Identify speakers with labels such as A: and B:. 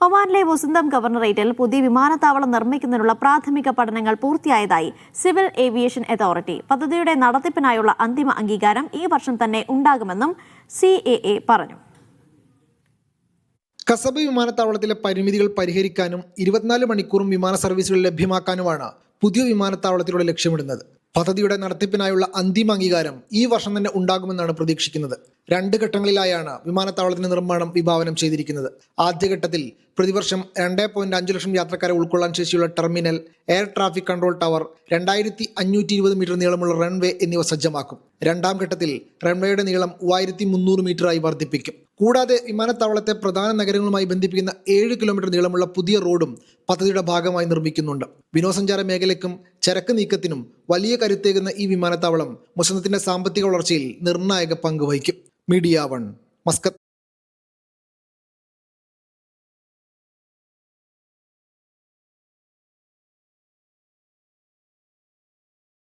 A: ഒമാനിലെ വസന്തം ഗവർണറേറ്റിൽ പുതിയ വിമാനത്താവളം നിർമ്മിക്കുന്നതിനുള്ള പ്രാഥമിക പഠനങ്ങൾ പൂർത്തിയായതായി സിവിൽ ഏവിയേഷൻ അതോറിറ്റി. പദ്ധതിയുടെ നടത്തിപ്പിനായുള്ള അന്തിമ അംഗീകാരം ഈ വർഷം തന്നെ ഉണ്ടാകുമെന്നും CAA പറഞ്ഞു.
B: കസബ് വിമാനത്താവളത്തിലെ പരിമിതികൾ പരിഹരിക്കാനും 24 മണിക്കൂറും വിമാന സർവീസുകൾ ലഭ്യമാക്കാനുമാണ് പുതിയ വിമാനത്താവളത്തിലൂടെ ലക്ഷ്യമിടുന്നത്. പദ്ധതിയുടെ നടത്തിപ്പിനായുള്ള അന്തിമ അംഗീകാരം ഈ വർഷം തന്നെ ഉണ്ടാകുമെന്നാണ് പ്രതീക്ഷിക്കുന്നത്. 2 ഘട്ടങ്ങളിലായാണ് വിമാനത്താവളത്തിന്റെ നിർമ്മാണം വിഭാവനം ചെയ്തിരിക്കുന്നത്. ആദ്യഘട്ടത്തിൽ പ്രതിവർഷം 2.5 ലക്ഷം യാത്രക്കാരെ ഉൾക്കൊള്ളാൻ ശേഷിയുള്ള terminal, air traffic control tower, 2520 metre നീളമുള്ള റൺവേ എന്നിവ സജ്ജമാക്കും. രണ്ടാം ഘട്ടത്തിൽ റൺവേയുടെ നീളം 3300 മീറ്ററായി വർദ്ധിപ്പിക്കും. കൂടാതെ വിമാനത്താവളത്തെ പ്രധാന നഗരങ്ങളുമായി ബന്ധിപ്പിക്കുന്ന 7 കിലോമീറ്റർ നീളമുള്ള പുതിയ റോഡും പദ്ധതിയുടെ ഭാഗമായി നിർമ്മിക്കുന്നുണ്ട്. വിനോദസഞ്ചാര മേഖലയ്ക്കും ചരക്ക് നീക്കത്തിനും വലിയ കരുത്തേകുന്ന ഈ വിമാനത്താവളം വസന്തത്തിന്റെ സാമ്പത്തിക വളർച്ചയിൽ നിർണായക പങ്ക് വഹിക്കും. Media 1, Muscat.